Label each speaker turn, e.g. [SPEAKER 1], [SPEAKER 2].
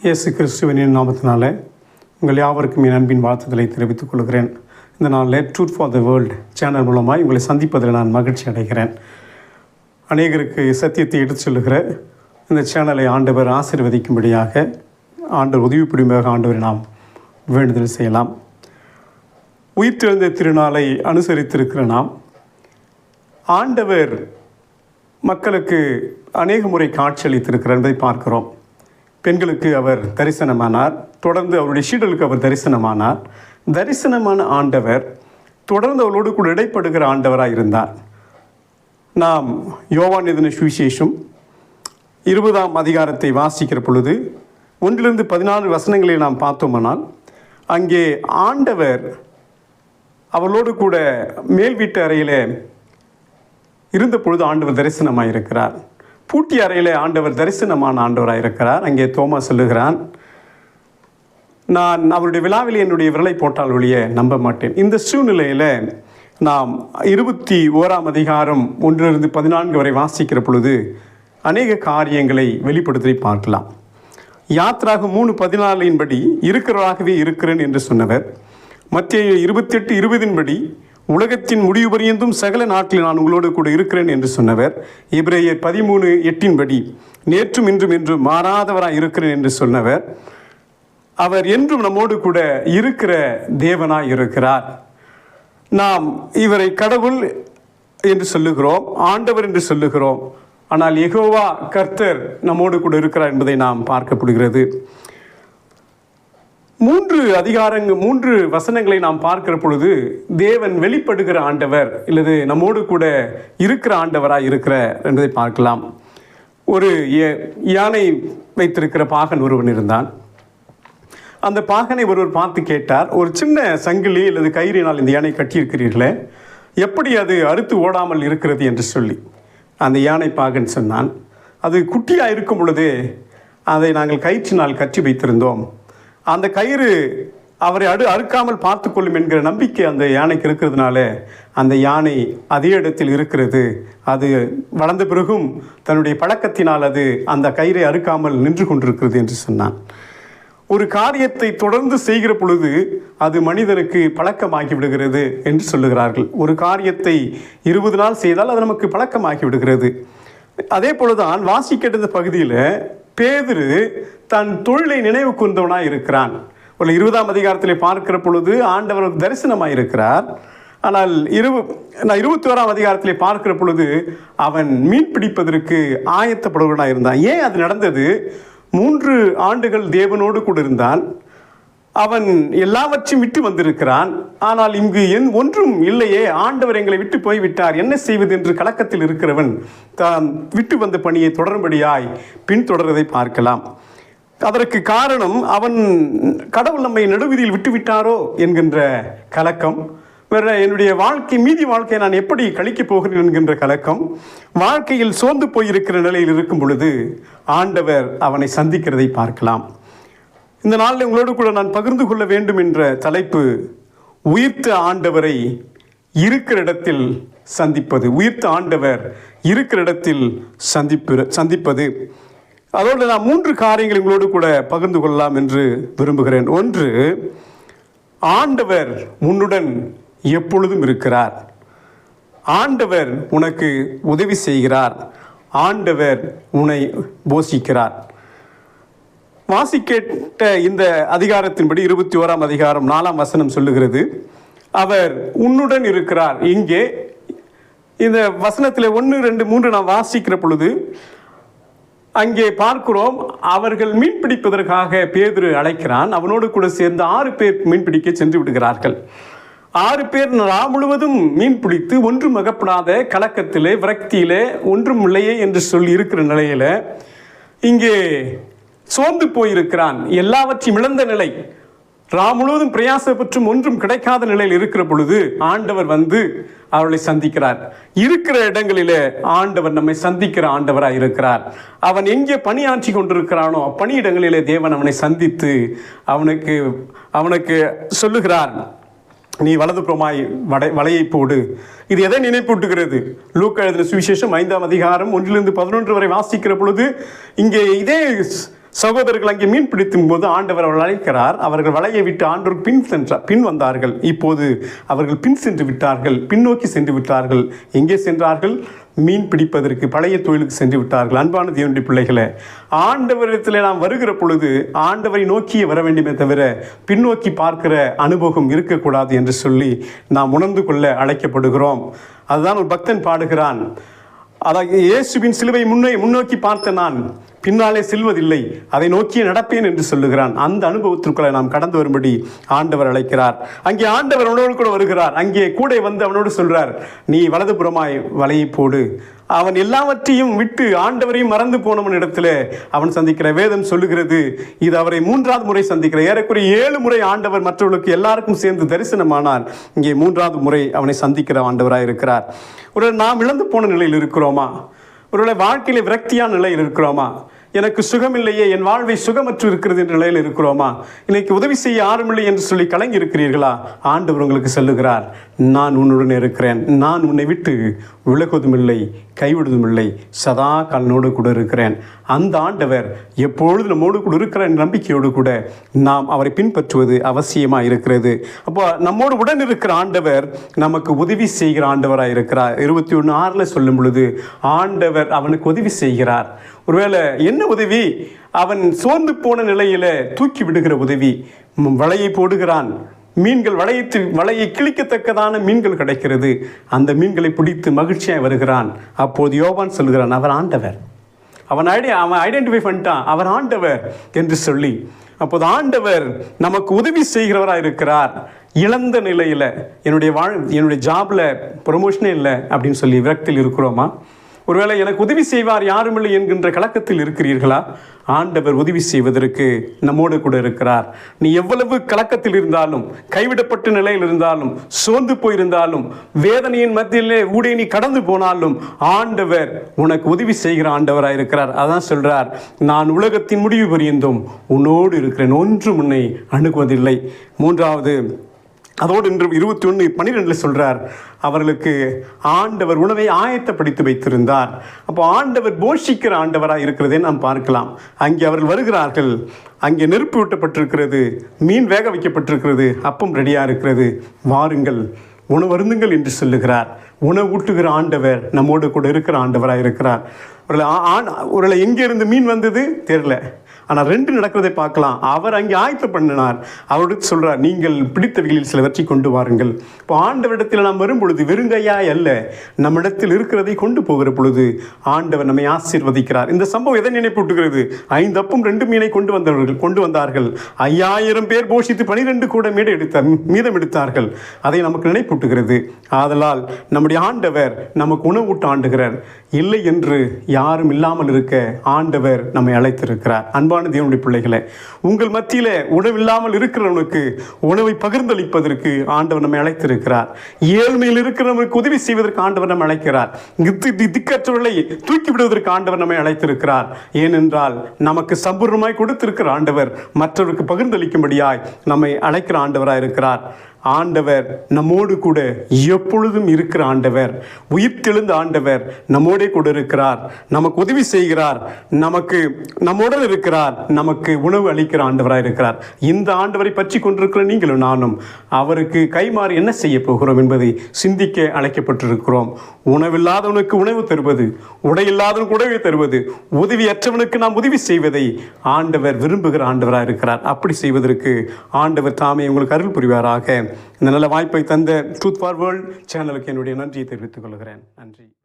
[SPEAKER 1] இயேசு கிறிஸ்துவின் நாமத்தினாலே உங்கள் யாவருக்கும் என் அன்பின் வாழ்த்துக்களை தெரிவித்துக் கொள்கிறேன். இந்த நாளில் truth for the world channel மூலமாக உங்களை சந்திப்பதில் நான் மகிழ்ச்சி அடைகிறேன். அநேகருக்கு சத்தியத்தை எடுத்து சொல்லுகிற இந்த சேனலை ஆண்டவர் ஆசீர்வதிக்கும்படியாக ஆண்டவர் உதவி புரியுமாக ஆண்டவரை நாம் வேண்டுதல் செய்யலாம். உயிர்த்தெழுந்த திருநாளை அனுசரித்திருக்கிற நாம் ஆண்டவர் மக்களுக்கு அநேக முறை காட்சியளித்திருக்கிறார் என்பதை பார்க்கிறோம். பெண்களுக்கு அவர் தரிசனமானார், தொடர்ந்து அவருடைய சீடர்களுக்கு அவர் தரிசனமானார். தரிசனமான ஆண்டவர் தொடர்ந்து அவர்களோடு கூட இடைப்படுகிற ஆண்டவராக இருந்தார். நாம் யோவான் எழுதின சுவிசேஷம் 20ஆம் அதிகாரத்தை வாசிக்கிற பொழுது 1-14 வசனங்களை நாம் பார்த்தோமானால் அங்கே ஆண்டவர் அவளோடு கூட மேல் வீட்டு அறையில் இருந்த பொழுது ஆண்டவர் தரிசனமாக இருக்கிறார். பூட்டி அறையில் ஆண்டவர் தரிசனமான ஆண்டவராக இருக்கிறார். அங்கே தோமா சொல்லுகிறான், நான் அவருடைய விழாவில் என்னுடைய விரலை போட்டால் ஒழிய நம்ப மாட்டேன். இந்த சூழ்நிலையில் நாம் 21ஆம் அதிகாரம் 1-14 வரை வாசிக்கிற பொழுது அநேக காரியங்களை வெளிப்படுத்தி பார்க்கலாம். யாத்ராகம் 3:14 படி இருக்கிறவராகவே இருக்கிறேன் என்று சொன்னவர், மத்தேயு 28:20 படி உலகத்தின் முடிவு பரியந்தும் சகல நாட்டில் நான் உங்களோடு கூட இருக்கிறேன் என்று சொன்னவர், எபிரேயர் 13:8 படி நேற்றும் இன்றும் என்றும் மாறாதவராக இருக்கிறேன் என்று சொன்னவர், அவர் என்றும் நம்மோடு கூட இருக்கிற தேவனாய் இருக்கிறார். நாம் இவரை கடவுள் என்று சொல்லுகிறோம், ஆண்டவர் என்று சொல்லுகிறோம். ஆனால் யெகோவா கர்த்தர் நம்மோடு கூட இருக்கிறார் என்பதை நாம் பார்க்கப்படுகிறது. 3 வசனங்களை நாம் பார்க்கிற பொழுது தேவன் வெளிப்படுகிற ஆண்டவர் இல்லது நம்மோடு கூட இருக்கிற ஆண்டவராக இருக்கிற என்பதை பார்க்கலாம். ஒரு யானை வைத்திருக்கிற பாகன் ஒருவன் இருந்தான். அந்த பாகனை ஒருவர் பார்த்து கேட்டார், ஒரு சின்ன சங்கிலி அல்லது கயிறினால் இந்த யானை கட்டியிருக்கிறீர்களே, எப்படி அது அறுத்து ஓடாமல் இருக்கிறது என்று சொல்லி. அந்த யானை பாகன் சொன்னான், அது குட்டியாக இருக்கும் பொழுதே அதை நாங்கள் கயிற்றினால் கட்டி வைத்திருந்தோம். அந்த கயிறு அவரை அறுக்காமல் பார்த்து கொள்ளும் என்கிற நம்பிக்கை அந்த யானைக்கு இருக்கிறதுனால அந்த யானை அதே இடத்தில் இருக்கிறது. அது வளர்ந்த பிறகும் தன்னுடைய பழக்கத்தினால் அது அந்த கயிறை அறுக்காமல் நின்று கொண்டிருக்கிறது என்று சொன்னான். ஒரு காரியத்தை தொடர்ந்து செய்கிற பொழுது அது மனிதனுக்கு பழக்கமாகி விடுகிறது என்று சொல்லுகிறார்கள். ஒரு காரியத்தை 20 நாள் செய்தால் அது நமக்கு பழக்கமாகி விடுகிறது. அதே போலதான் வாசிக்கிட்ட பகுதியில் பேதுரு தன் தொழிலை நினைவு கூர்ந்தவனாக இருக்கிறான். ஒரு 20ஆம் அதிகாரத்தில் பார்க்கிற பொழுது ஆண்டவர் தரிசனமாக இருக்கிறார். ஆனால் 21ஆம் அதிகாரத்தில் பார்க்கிற பொழுது அவன் மீன் பிடிப்பதற்கு ஆயத்தப்படுவனாக இருந்தான். ஏன் அது நடந்தது? 3 ஆண்டுகள் தேவனோடு கூட இருந்தான். அவன் எல்லாவற்றையும் விட்டு வந்திருக்கிறான். ஆனால் இங்கு ஒன்றும் இல்லையே, ஆண்டவர் எங்களை விட்டு போய்விட்டார், என்ன செய்வது என்று கலக்கத்தில் இருக்கிறவன் தான் விட்டு வந்த பணியை தொடரும்படியாய் பின்தொடர்வதை பார்க்கலாம். அதற்கு காரணம் அவன் கடவுள் நம்மை நடுவீதியில் விட்டுவிட்டாரோ என்கின்ற கலக்கம், வேற என்னுடைய மீதி வாழ்க்கையை நான் எப்படி கழிக்கப் போகிறேன் என்கின்ற கலக்கம், வாழ்க்கையில் சோர்ந்து போயிருக்கிற நிலையில் இருக்கும் பொழுது ஆண்டவர் அவனை சந்திக்கிறதை பார்க்கலாம். இந்த நாளில் உங்களோடு கூட நான் பகிர்ந்து கொள்ள வேண்டும் என்ற தலைப்பு, உயிர்த்த ஆண்டவரை இருக்கிற இடத்தில் சந்திப்பது. உயிர்த்த ஆண்டவர் இருக்கிற இடத்தில் சந்திப்பது. அதோடு நான் 3 காரியங்கள் உங்களோடு கூட பகிர்ந்து கொள்ளலாம் என்று விரும்புகிறேன். ஒன்று, ஆண்டவர் உன்னுடன் எப்பொழுதும் இருக்கிறார். ஆண்டவர் உனக்கு உதவி செய்கிறார். ஆண்டவர் உன்னை போஷிக்கிறார். வாசிக்கேட்ட இந்த அதிகாரத்தின்படி 21ஆம் அதிகாரம் 4ஆம் வசனம் சொல்லுகிறது, அவர் உன்னுடன் இருக்கிறார். இங்கே இந்த வசனத்தில் 1, 2, 3 நாம் வாசிக்கிற பொழுது அங்கே பார்க்கிறோம், அவர்கள் மீன் பிடிப்பதற்காக பேதுரு அழைக்கிறான். அவனோடு கூட சேர்ந்து 6 பேர் மீன் பிடிக்க சென்று விடுகிறார்கள். 6 பேர் நாள் முழுவதும் மீன் பிடித்து ஒன்றும் அகப்படாத கலக்கத்திலே விரக்தியிலே ஒன்றும் இல்லையே என்று சொல்லி இருக்கிற நிலையில இங்கே சோர்ந்து போயிருக்கிறான். எல்லாவற்றையும் இழந்த நிலை, முழுவதும் பிரயாசப்பற்றும் ஒன்றும் கிடைக்காத நிலையில் இருக்கிற பொழுது ஆண்டவர் வந்து அவர்களை சந்திக்கிறார். இருக்கிற இடங்களிலே ஆண்டவர் நம்மை சந்திக்கிற ஆண்டவராக இருக்கிறார். அவன் எங்கே பணியாற்றி கொண்டிருக்கிறானோ பணியிடங்களிலே தேவன் அவனை சந்தித்து அவனுக்கு சொல்லுகிறார், நீ வலதுபுறமாய் வலையை போடு. இது எதை நினைப்பூட்டுகிறது? லூக்கா எழுதின சுவிசேஷம் 5ஆம் அதிகாரம் 1-11 வரை வாசிக்கிற பொழுது இங்கே இதே சகோதரர்கள் அங்கே மீன் பிடிக்கும் போது ஆண்டவர் அவர்கள் அழைக்கிறார். அவர்கள் வலையை விட்டு ஆண்டவர் பின் வந்தார்கள். இப்போது அவர்கள் பின் சென்று விட்டார்கள், பின்னோக்கி சென்று விட்டார்கள். எங்கே சென்றார்கள்? மீன் பிடிப்பதற்கு, பழைய தொழிலுக்கு சென்று விட்டார்கள். அன்பான தேவனுடைய பிள்ளைகளே, ஆண்டவரிடத்தில் நாம் வருகிற பொழுது ஆண்டவரை நோக்கியே வர வேண்டுமே தவிர பின்னோக்கி பார்க்கிற அனுபவம் இருக்கக்கூடாது என்று சொல்லி நாம் உணர்ந்து கொள்ள அழைக்கப்படுகிறோம். அதுதான் ஒரு பக்தன் பாடுகிறான். அதாவது இயேசுவின் சிலுவை முன்னோக்கி பார்த்த நான் பின்னாலே செல்வதில்லை, அதை நோக்கியே நடப்பேன் என்று சொல்லுகிறான். அந்த அனுபவத்திற்குள்ள நாம் கடந்து வரும்படி ஆண்டவர் அழைக்கிறார். அங்கே ஆண்டவர் அவனோடு கூட வருகிறார். அங்கே கூட வந்து அவனோடு சொல்றார், நீ வலதுபுறமாய் வலையை போடு. அவன் எல்லாவற்றையும் விட்டு ஆண்டவரையும் மறந்து போனவன் இடத்துல அவன் சந்திக்கிற வேதம் சொல்லுகிறது, இது அவரை 3வது முறை சந்திக்கிற. ஏறக்குறைய 7 முறை ஆண்டவர் மற்றவர்களுக்கு எல்லாருக்கும் சேர்ந்து தரிசனமானார். இங்கே 3வது முறை அவனை சந்திக்கிற ஆண்டவராக இருக்கிறார். ஒரு நாம் இழந்து போன நிலையில் இருக்கிறோமா? ஒருவேளை வாழ்க்கையில விரக்தியான நிலையில் இருக்கிறோமா? எனக்கு சுகமில்லையே, என் வாழ்வை சுகமற்று இருக்கிறது என்ற நிலையில் இருக்கிறோமா? இன்னைக்கு உதவி செய்ய யாருமில்லை என்று சொல்லி கலங்கி இருக்கிறீர்களா? ஆண்டவர் உங்களுக்கு சொல்லுகிறார், நான் உன்னுடன் இருக்கிறேன், நான் உன்னை விட்டு விலகுவதும் இல்லை, கைவிடுவதும் இல்லை, சதா காலனோடு கூட இருக்கிறேன். அந்த ஆண்டவர் எப்பொழுது நம்மோடு கூட இருக்கிற நம்பிக்கையோடு கூட நாம் அவரை பின்பற்றுவது அவசியமாக இருக்கிறது. அப்போ நம்மோடு உடன் இருக்கிற ஆண்டவர் நமக்கு உதவி செய்கிற ஆண்டவராக இருக்கிறார். 21:6 சொல்லும் பொழுது ஆண்டவர் அவனுக்கு உதவி செய்கிறார். ஒருவேளை என்ன உதவி? அவன் சோர்ந்து போன நிலையில தூக்கி விடுகிற உதவி. வலையை போடுகிறான், மீன்கள் வலையை கிழிக்கத்தக்கதான மீன்கள் கிடைக்கிறது. அந்த மீன்களை பிடித்து மகிழ்ச்சியாக வருகிறான். அப்போது யோவான் சொல்கிறான், அவர் ஆண்டவர். அவன் ஐடென்டிஃபை பண்ணிட்டான், அவர் ஆண்டவர் என்று சொல்லி. அப்போது ஆண்டவர் நமக்கு உதவி செய்கிறவராக இருக்கிறார். இழந்த நிலையில் என்னுடைய ஜாப்ல ப்ரொமோஷனே இல்லை அப்படின்னு சொல்லி விரக்தியில் இருக்கிறோமா? ஒருவேளை எனக்கு உதவி செய்வார் யாருமில்லை என்கின்ற கலக்கத்தில் இருக்கிறீர்களா? ஆண்டவர் உதவி செய்வதற்கு நம்மோடு கூட இருக்கிறார். நீ எவ்வளவு கலக்கத்தில் இருந்தாலும், கைவிடப்பட்ட நிலையில் இருந்தாலும், சோர்ந்து போயிருந்தாலும், வேதனையின் மத்தியிலே ஊடே நீ கடந்து போனாலும் ஆண்டவர் உனக்கு உதவி செய்கிற ஆண்டவராக இருக்கிறார். அதான் சொல்றார், நான் உலகத்தின் முடிவு பரியந்தும் உன்னோடு இருக்கிறேன், ஒன்றும் உன்னை அணுகுவதில்லை. 3வது அதோடு இன்று 21:12 சொல்றார், அவர்களுக்கு ஆண்டவர் உணவை ஆயத்தப்படுத்தி வைத்திருந்தார். அப்போ ஆண்டவர் போஷிக்கிற ஆண்டவராக இருக்கிறதே நாம் பார்க்கலாம். அங்கே அவர்கள் வருகிறார்கள், அங்கே நெருப்பு ஊட்டப்பட்டிருக்கிறது, மீன் வேக வைக்கப்பட்டிருக்கிறது, அப்பம் ரெடியாக இருக்கிறது, வாருங்கள் உணவருந்துங்கள் என்று சொல்லுகிறார். உணவு ஊட்டுகிற ஆண்டவர் நம்மோடு கூட இருக்கிற ஆண்டவராக இருக்கிறார். ஒருவேளை எங்கிருந்து மீன் வந்தது தெரியல, ஆனால் 2 நடக்கிறதை பார்க்கலாம். அவர் அங்கே ஆயத்த பண்ணினார். அவருக்கு சொல்றார், நீங்கள் பிடித்தவைகளில் சிலவற்றை கொண்டு வாருங்கள். இப்போ ஆண்டவரிடத்தில் நாம் வரும் பொழுது வெறுங்கையாய் அல்ல, நம்மிடத்தில் இருக்கிறதை கொண்டு போகிற பொழுது ஆண்டவர் நம்மை ஆசீர்வதிக்கிறார். இந்த சம்பவம் எதை நினைப்பூட்டுகிறது? 5 அப்பம் 2 மீனை கொண்டு வந்தார்கள். 5000 பேர் போஷித்து 12 கூட மீதம் எடுத்தார்கள். அதை நமக்கு நினைப்பூட்டுகிறது. ஆதலால் நம்முடைய ஆண்டவர் நமக்கு உணவூட்ட ஆண்டுகிறார். இல்லை என்று யாரும் இல்லாமல் இருக்க ஆண்டவர் நம்மை அழைத்திருக்கிறார். அன்பான தேவனுடைய பிள்ளைகளே, உங்கள் மத்தியில உணவில்லாமல் இருக்கிறவனுக்கு உணவை பகிர்ந்தளிப்பதற்கு ஆண்டவர் நம்மை அழைத்திருக்கிறார். ஏழ்மையில் இருக்கிறவனுக்கு உதவி செய்வதற்கு ஆண்டவர் நம்மை அழைக்கிறார். திக்கற்றவர்களை தூக்கி விடுவதற்கு ஆண்டவர் நம்மை அழைத்திருக்கிறார். ஏனென்றால் நமக்கு சம்பூர்ணமாய் கொடுத்திருக்கிற ஆண்டவர் மற்றவருக்கு பகிர்ந்தளிக்கும்படியாய் நம்மை அழைக்கிற ஆண்டவராக இருக்கிறார். ஆண்டவர் நம்மோடு கூட எப்பொழுதும் இருக்கிற ஆண்டவர், உயிர்த்தெழுந்த ஆண்டவர் நம்மோடே கூட இருக்கிறார், நமக்கு உதவி செய்கிறார், நம்முடன் இருக்கிறார், நமக்கு உணவு அளிக்கிற ஆண்டவராக இருக்கிறார். இந்த ஆண்டவரை பற்றி கொண்டிருக்கிற நீங்களும் நானும் அவருக்கு கைமாறி என்ன செய்ய போகிறோம் என்பதை சிந்திக்க அழைக்கப்பட்டிருக்கிறோம். உணவில்லாதவனுக்கு உணவு தருவது, உடையில்லாதவனுக்கு உடவை தருவது, உதவியற்றவனுக்கு நாம் உதவி செய்வதை ஆண்டவர் விரும்புகிற ஆண்டவராக இருக்கிறார். அப்படி செய்வதற்கு ஆண்டவர் தாமே உங்களுக்கு அருள் புரிவாராக. இந்த நல்ல வாய்ப்பை தந்த ட்ரூத் ஃபார் வேர்ல்ட் சேனலுக்கு என்னுடைய நன்றியை தெரிவித்துக் கொள்கிறேன். நன்றி.